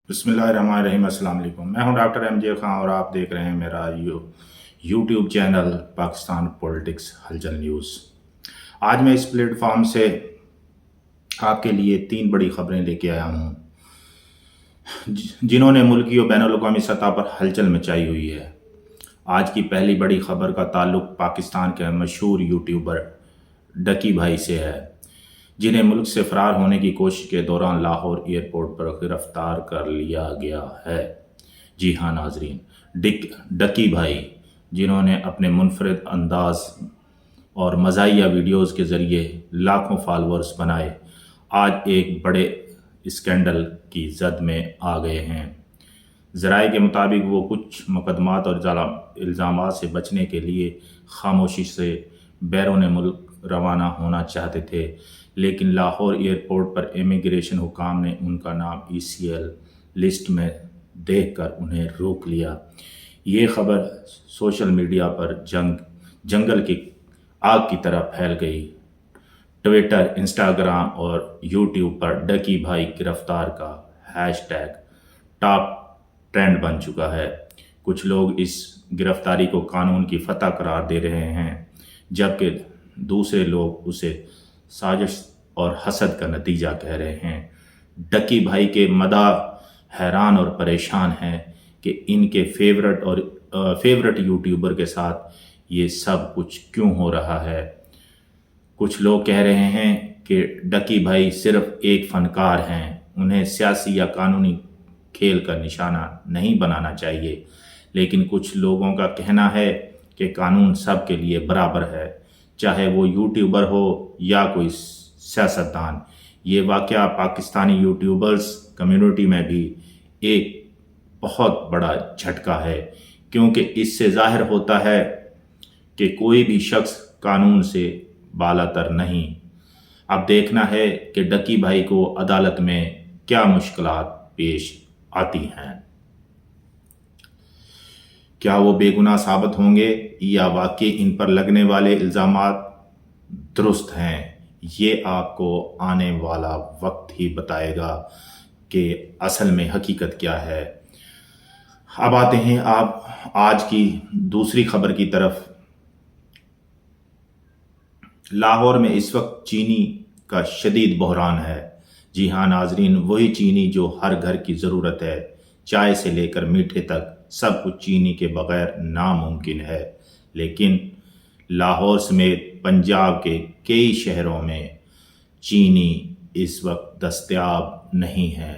बिस्मिल्लाहिर्रहमानिर्रहीम। अस्सलाम वालेकुम। मैं हूं डॉक्टर MJ खां और आप देख रहे हैं मेरा यूट्यूब चैनल पाकिस्तान पॉलिटिक्स हलचल न्यूज़। आज मैं इस प्लेटफॉर्म से आपके लिए 3 बड़ी खबरें लेके आया हूं जिन्होंने मुल्की और बैनुल-अक़वामी सतह पर हलचल मचाई हुई है। आज की पहली बड़ी खबर का ताल्लुक पाकिस्तान के मशहूर यूट्यूबर डकी भाई से है, जिन्हें मुल्क से फरार होने की कोशिश के दौरान लाहौर एयरपोर्ट पर गिरफ्तार कर लिया गया है। जी हाँ नाजरीन, डकी भाई, जिन्होंने अपने मुनफरिद अंदाज और मज़ाहिया वीडियोज़ के ज़रिए लाखों फॉलोअर्स बनाए, आज एक बड़े स्कैंडल की जद में आ गए हैं। ज़राए के मुताबिक वो कुछ मुकदमात और इल्ज़ामात से बचने के लिए खामोशी से बैरून मुल्क रवाना होना चाहते थे, लेकिन लाहौर एयरपोर्ट पर इमिग्रेशन हुकाम ने उनका नाम ECL लिस्ट में देखकर उन्हें रोक लिया। ये खबर सोशल मीडिया पर जंगल की आग की तरह फैल गई। ट्विटर, इंस्टाग्राम और यूट्यूब पर डकी भाई गिरफ्तार का हैशटैग टॉप ट्रेंड बन चुका है। कुछ लोग इस गिरफ्तारी को कानून की फतह करार दे रहे हैं, जबकि दूसरे लोग उसे साजिश और हसद का नतीजा कह रहे हैं। डकी भाई के मदाह हैरान और परेशान हैं कि इनके फेवरेट यूट्यूबर के साथ ये सब कुछ क्यों हो रहा है। कुछ लोग कह रहे हैं कि डकी भाई सिर्फ एक फनकार हैं, उन्हें सियासी या कानूनी खेल का निशाना नहीं बनाना चाहिए। लेकिन कुछ लोगों का कहना है कि कानून सब के लिए बराबर है, चाहे वो यूट्यूबर हो या कोई सियासतदान। ये वाक़या पाकिस्तानी यूट्यूबर्स कम्युनिटी में भी एक बहुत बड़ा झटका है, क्योंकि इससे ज़ाहिर होता है कि कोई भी शख्स कानून से बालातर नहीं। अब देखना है कि डकी भाई को अदालत में क्या मुश्किलात पेश आती हैं। क्या वो बेगुनाह साबित होंगे या वाकई इन पर लगने वाले इल्ज़ामात दुरुस्त हैं? ये आपको आने वाला वक्त ही बताएगा कि असल में हकीकत क्या है। अब आते हैं आप आज की दूसरी खबर की तरफ। लाहौर में इस वक्त चीनी का शदीद बहरान है। जी हाँ नाजरीन, वही चीनी जो हर घर की ज़रूरत है। चाय से लेकर मीठे तक सब कुछ चीनी के बगैर नामुमकिन है। लेकिन लाहौर समेत पंजाब के कई शहरों में चीनी इस वक्त दस्तयाब नहीं है।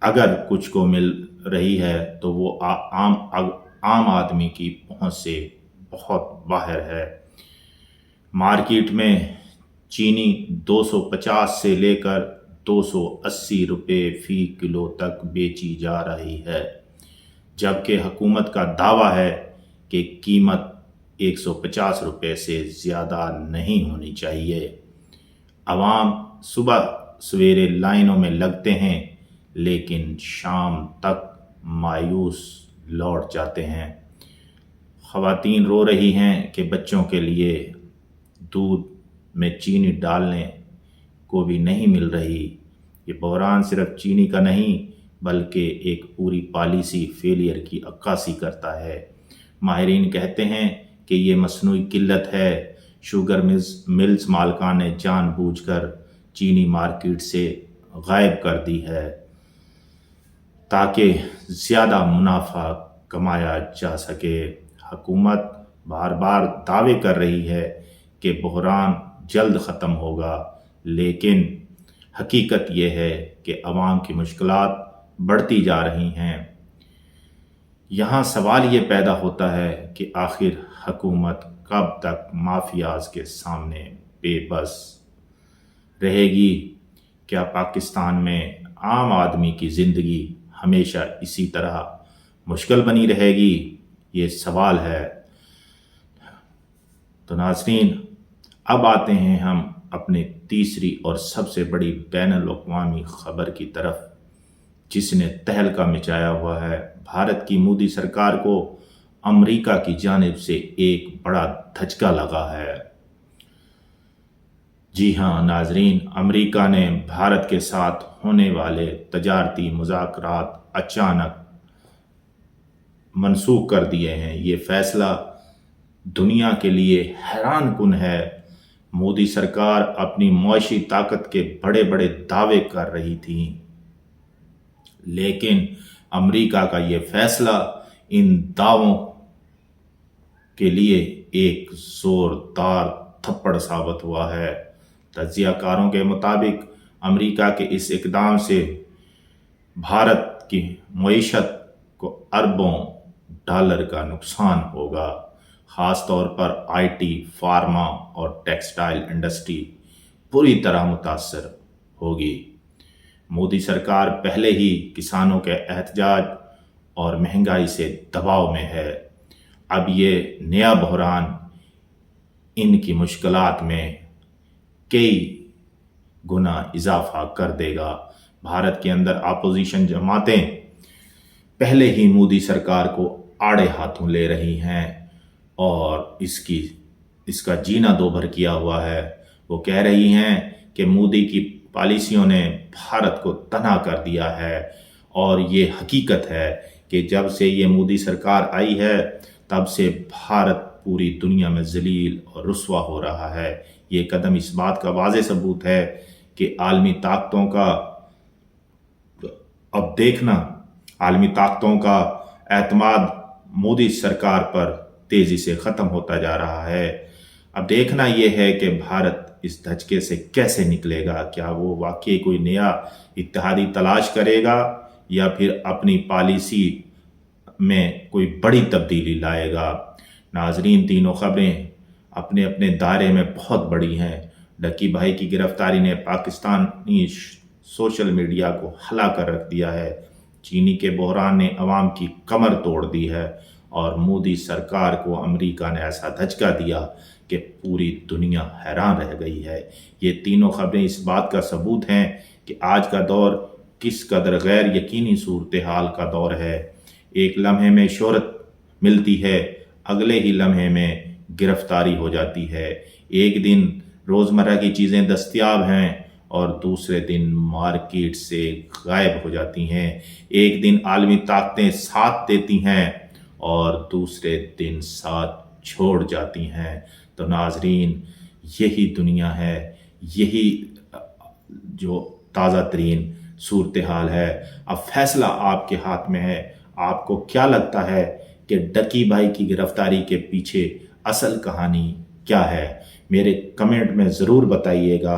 अगर कुछ को मिल रही है तो वो आम आदमी की पहुंच से बहुत बाहर है। मार्केट में चीनी 250 से लेकर 280 रुपये फ़ी किलो तक बेची जा रही है, जबकि हुकूमत का दावा है कि कीमत 150 रुपये से ज़्यादा नहीं होनी चाहिए। अवाम सुबह सवेरे लाइनों में लगते हैं, लेकिन शाम तक मायूस लौट जाते हैं। ख़वातीन रो रही हैं कि बच्चों के लिए दूध में चीनी डालने को भी नहीं मिल रही। ये बहरान सिर्फ चीनी का नहीं, बल्कि एक पूरी पॉलिसी फेलियर की अक्कासी करता है। माहिरीन कहते हैं कि ये मसनूई किल्लत है। शुगर मिल्स मालिकान ने जानबूझकर चीनी मार्केट से गायब कर दी है ताकि ज़्यादा मुनाफा कमाया जा सके। हुकूमत बार बार दावे कर रही है कि बहरान जल्द ख़त्म होगा, लेकिन हकीकत यह है कि अवाम की मुश्किलात बढ़ती जा रही हैं। यहाँ सवाल ये पैदा होता है कि आखिर हुकूमत कब तक माफियाज के सामने बेबस रहेगी? क्या पाकिस्तान में आम आदमी की ज़िंदगी हमेशा इसी तरह मुश्किल बनी रहेगी? ये सवाल है। तो नाज़रीन, अब आते हैं हम अपने तीसरी और सबसे बड़ी बैनुल-अक़वामी ख़बर की तरफ, जिसने तहलका मचाया हुआ है। भारत की मोदी सरकार को अमेरिका की जानिब से एक बड़ा धचका लगा है। جی ہاں ناظرین، امریکہ نے بھارت کے ساتھ ہونے والے تجارتی مذاکرات اچانک منسوخ کر دیے ہیں۔ یہ فیصلہ دنیا کے لیے حیران کن ہے۔ مودی سرکار اپنی معاشی طاقت کے بڑے بڑے دعوے کر رہی تھی، لیکن امریکہ کا یہ فیصلہ ان دعووں کے لیے ایک زوردار تھپڑ ثابت ہوا ہے۔ تجزیہ کاروں کے مطابق امریکہ کے اس اقدام سے بھارت کی معیشت کو اربوں ڈالر کا نقصان ہوگا، خاص طور پر آئی ٹی، فارما اور ٹیکسٹائل انڈسٹری پوری طرح متاثر ہوگی۔ مودی سرکار پہلے ہی کسانوں کے احتجاج اور مہنگائی سے دباؤ میں ہے، اب یہ نیا بحران ان کی مشکلات میں کئی گنا اضافہ کر دے گا۔ بھارت کے اندر اپوزیشن جماعتیں پہلے ہی مودی سرکار کو آڑے ہاتھوں لے رہی ہیں اور اس کا جینا دو بھر کیا ہوا ہے۔ وہ کہہ رہی ہیں کہ مودی کی پالیسیوں نے بھارت کو تنہا کر دیا ہے، اور یہ حقیقت ہے کہ جب سے یہ مودی سرکار آئی ہے تب سے بھارت پوری دنیا میں ذلیل اور رسوا ہو رہا ہے۔ یہ قدم اس بات کا واضح ثبوت ہے کہ عالمی طاقتوں کا اعتماد مودی سرکار پر تیزی سے ختم ہوتا جا رہا ہے۔ اب دیکھنا یہ ہے کہ بھارت اس دھچکے سے کیسے نکلے گا۔ کیا وہ واقعی کوئی نیا اتحادی تلاش کرے گا یا پھر اپنی پالیسی میں کوئی بڑی تبدیلی لائے گا؟ ناظرین، تینوں خبریں اپنے اپنے دائرے میں بہت بڑی ہیں۔ ڈکی بھائی کی گرفتاری نے پاکستانی سوشل میڈیا کو ہلا کر رکھ دیا ہے۔ چینی کے بحران نے عوام کی کمر توڑ دی ہے، اور مودی سرکار کو امریکہ نے ایسا دھچکا دیا کہ پوری دنیا حیران رہ گئی ہے۔ یہ تینوں خبریں اس بات کا ثبوت ہیں کہ آج کا دور کس قدر غیر یقینی صورتحال کا دور ہے۔ ایک لمحے میں شہرت ملتی ہے، اگلے ہی لمحے میں گرفتاری ہو جاتی ہے۔ ایک دن روزمرہ کی چیزیں دستیاب ہیں اور دوسرے دن مارکیٹ سے غائب ہو جاتی ہیں۔ ایک دن عالمی طاقتیں ساتھ دیتی ہیں اور دوسرے دن ساتھ چھوڑ جاتی ہیں۔ تو ناظرین، یہی دنیا ہے، یہی جو تازہ ترین صورتحال ہے۔ اب فیصلہ آپ کے ہاتھ میں ہے۔ آپ کو کیا لگتا ہے کہ ڈکی بھائی کی گرفتاری کے پیچھے اصل کہانی کیا ہے؟ میرے کمنٹ میں ضرور بتائیے گا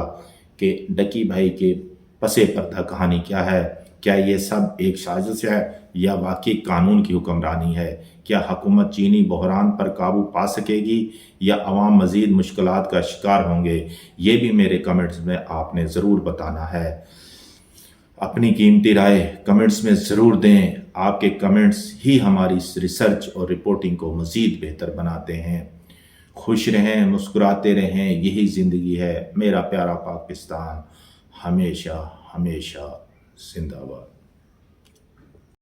کہ ڈکی بھائی کے پس پردہ کہانی کیا ہے۔ کیا یہ سب ایک سازش ہے یا واقعی قانون کی حکمرانی ہے؟ کیا حکومت چینی بحران پر قابو پا سکے گی یا عوام مزید مشکلات کا شکار ہوں گے؟ یہ بھی میرے کمنٹس میں آپ نے ضرور بتانا ہے۔ اپنی قیمتی رائے کمنٹس میں ضرور دیں۔ آپ کے کمنٹس ہی ہماری ریسرچ اور رپورٹنگ کو مزید بہتر بناتے ہیں۔ خوش رہیں، مسکراتے رہیں، یہی زندگی ہے۔ میرا پیارا پاکستان ہمیشہ ہمیشہ زندہ باد۔